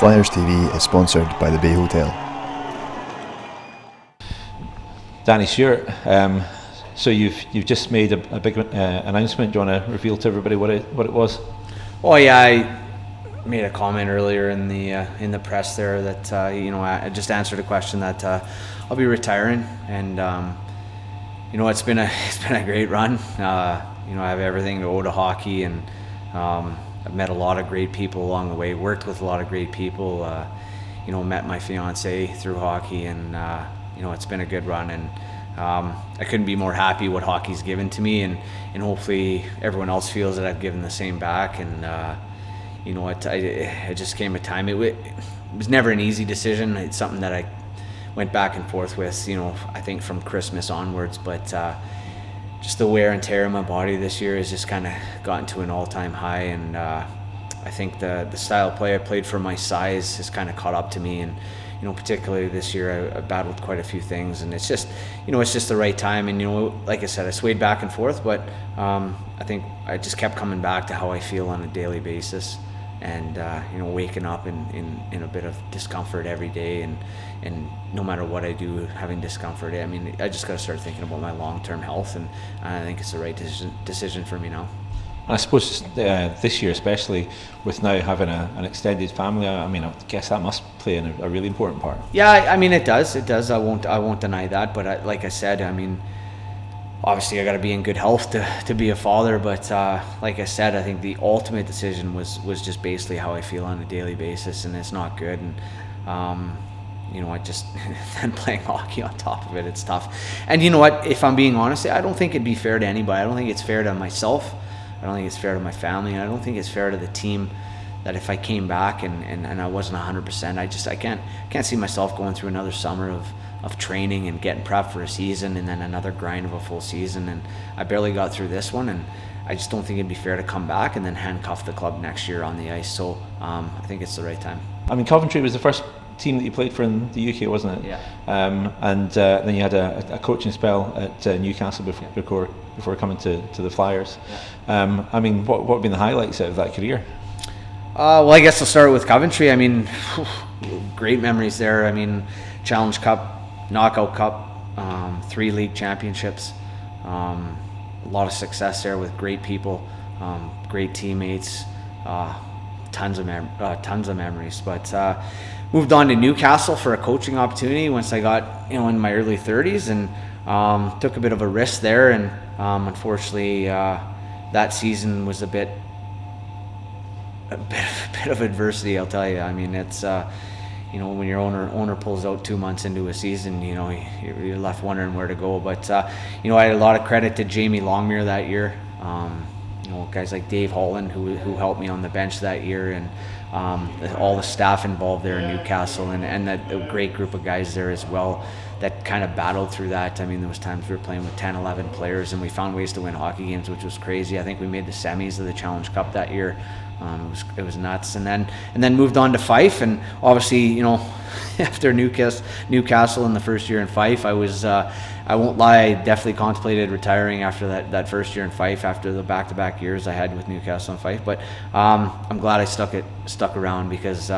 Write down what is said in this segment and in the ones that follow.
Flyers TV is sponsored by the Bay Hotel. Danny Stewart, so you've just made a big announcement. Do you want to reveal to everybody what it was? Oh yeah, I made a comment earlier in the press there that I just answered a question that I'll be retiring, and it's been a great run. I have everything to owe to hockey, and I've met a lot of great people along the way, worked with a lot of great people, met my fiance through hockey, and it's been a good run, and I couldn't be more happy what hockey's given to me, and hopefully everyone else feels that I've given the same back. And it just came a time. It was never an easy decision. It's something that I went back and forth with, I think from Christmas onwards, but just the wear and tear of my body this year has just kind of gotten to an all-time high, and I think the style of play I played for my size has kind of caught up to me, and particularly this year I battled quite a few things, and it's just the right time. And like I said, I swayed back and forth, but I think I just kept coming back to how I feel on a daily basis, and waking up in a bit of discomfort every day, and no matter what I do, having discomfort. I mean, I just got to start thinking about my long-term health, and I think it's the right decision for me now. I suppose this year, especially with now having an extended family, I mean, I guess that must play a really important part. Yeah, I mean, it does. I won't deny that. But like I said, I mean, obviously I got to be in good health to be a father. But like I said, I think the ultimate decision was just basically how I feel on a daily basis, and it's not good. And I just then playing hockey on top of it, it's tough. And you know what? If I'm being honest, I don't think it'd be fair to anybody. I don't think it's fair to myself. I don't think it's fair to my family, and I don't think it's fair to the team that if I came back and I wasn't 100%, I can't see myself going through another summer of training and getting prepped for a season, and then another grind of a full season. And I barely got through this one, and I just don't think it'd be fair to come back and then handcuff the club next year on the ice. So I think it's the right time. I mean, Coventry was the first team that you played for in the UK, wasn't it? Yeah. And then you had a coaching spell at Newcastle before coming to the Flyers. Yeah. I mean, what have been the highlights out of that career? Well, I guess I'll start with Coventry. I mean, great memories there. I mean, Challenge Cup, Knockout Cup, 3 league championships, a lot of success there with great people, great teammates, tons of memories. But moved on to Newcastle for a coaching opportunity once I got in my early 30s, and took a bit of a risk there, and unfortunately that season was a bit of adversity, I'll tell you. I mean, it's when your owner pulls out 2 months into a season, you're left wondering where to go. But I had a lot of credit to Jamie Longmire that year. Guys like Dave Holland who helped me on the bench that year, and all the staff involved there in Newcastle, and a great group of guys there as well that kind of battled through that. I mean, there was times we were playing with 10, 11 players, and we found ways to win hockey games, which was crazy. I think we made the semis of the Challenge Cup that year. It was nuts, and then moved on to Fife, and obviously, after Newcastle in the first year in Fife, I won't lie, I definitely contemplated retiring after that first year in Fife, after the back-to-back years I had with Newcastle and Fife. But I'm glad I stuck around, because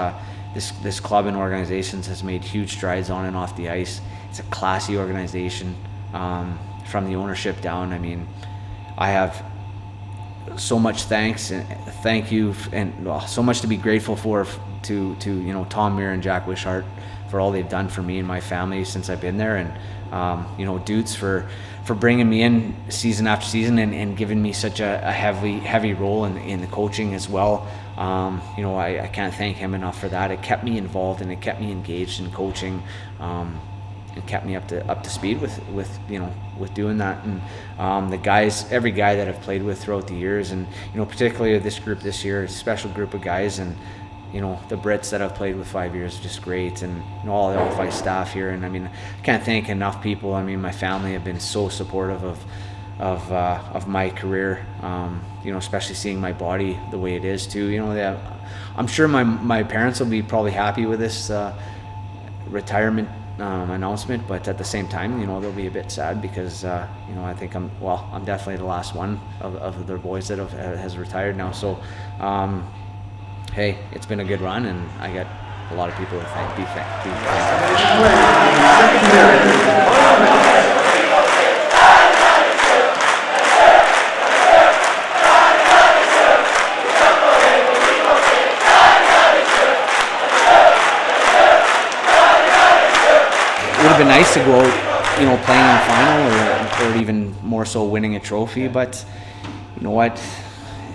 this club and organizations has made huge strides on and off the ice. It's a classy organization, from the ownership down. I mean, I have so much thank you, and so much to be grateful for to Tom Muir and Jack Wishart for all they've done for me and my family since I've been there, and Dudes for bringing me in season after season and giving me such a heavy role in the coaching as well. I can't thank him enough for that. It kept me involved, and it kept me engaged in coaching, and kept me up to speed with doing that. And the guys, every guy that I've played with throughout the years, and particularly this group this year, a special group of guys, and the Brits that I've played with 5 years are just great, and all the Fife staff here. And I mean, I can't thank enough people. I mean, my family have been so supportive of my career, especially seeing my body the way it is too. I'm sure my parents will be probably happy with this retirement announcement, but at the same time, they'll be a bit sad, because I think I'm definitely the last one of their boys that has retired now. So hey, it's been a good run, and I got a lot of people to thank. Be thankful. It would have been nice to go out, playing in the final or even more so winning a trophy, but you know what?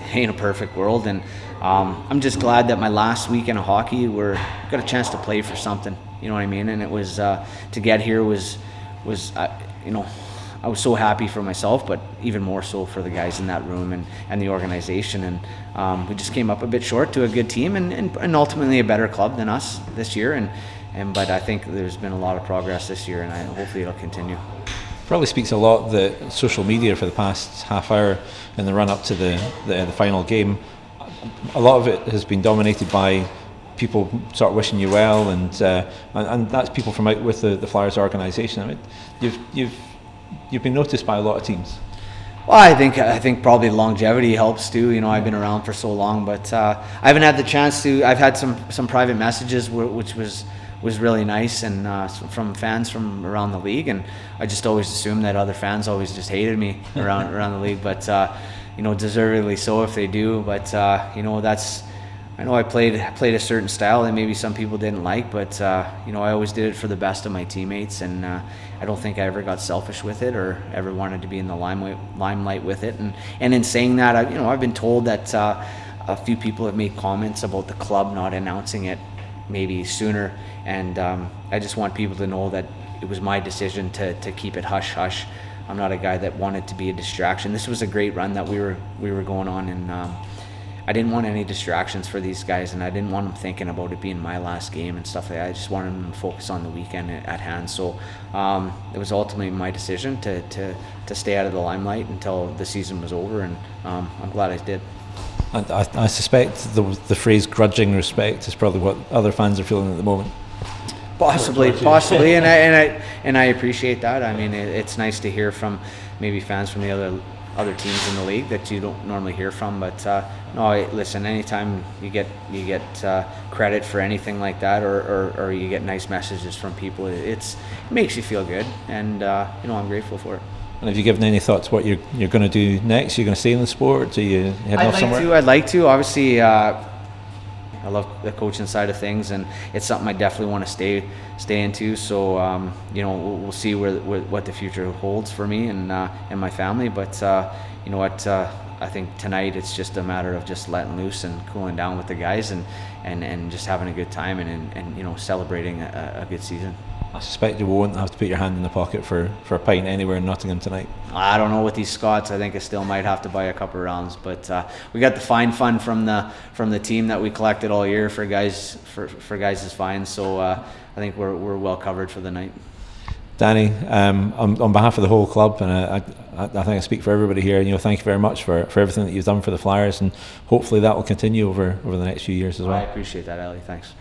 It ain't a perfect world, and I'm just glad that my last weekend of hockey got a chance to play for something. You know what I mean? And it was to get here was I was so happy for myself, but even more so for the guys in that room and the organization. And we just came up a bit short to a good team and ultimately a better club than us this year. But I think there's been a lot of progress this year, and hopefully it'll continue. Probably speaks a lot that social media for the past half hour in the run up to the final game, a lot of it has been dominated by people sort of wishing you well, and that's people from out with the Flyers organisation. I mean, you've been noticed by a lot of teams. Well, I think probably longevity helps too. I've been around for so long, but I haven't had the chance to. I've had some private messages which was really nice, and from fans from around the league, and I just always assumed that other fans always just hated me around the league, but deservedly so if they do. But I know I played a certain style that maybe some people didn't like, but I always did it for the best of my teammates, and I don't think I ever got selfish with it or ever wanted to be in the limelight with it. And in saying that, I've been told that a few people have made comments about the club not announcing it maybe sooner, and I just want people to know that it was my decision to keep it hush hush. I'm not a guy that wanted to be a distraction. This was a great run that we were going on, and I didn't want any distractions for these guys, and I didn't want them thinking about it being my last game and stuff like that. I just wanted them to focus on the weekend at hand. So it was ultimately my decision to stay out of the limelight until the season was over, and I'm glad I did. And I suspect the phrase "grudging respect" is probably what other fans are feeling at the moment. Possibly, and I appreciate that. I mean, it's nice to hear from maybe fans from the other teams in the league that you don't normally hear from. But listen, anytime you get credit for anything like that, or you get nice messages from people, it makes you feel good, and I'm grateful for it. And have you given any thoughts what you're going to do next? You're going to stay in the sport? Are you heading off somewhere? I'd like to. Obviously, I love the coaching side of things, and it's something I definitely want to stay into. So we'll see what the future holds for me and my family. But you know what? I think tonight it's just a matter of just letting loose and cooling down with the guys and just having a good time and celebrating a good season. I suspect you won't have to put your hand in the pocket for a pint anywhere in Nottingham tonight. I don't know with these Scots. I think I still might have to buy a couple of rounds, but we got the fine fund from the team that we collected all year for guys is fine. So I think we're well covered for the night. Danny, on behalf of the whole club, and I think I speak for everybody here, thank you very much for everything that you've done for the Flyers, and hopefully that will continue over the next few years as well. I appreciate that, Ali. Thanks.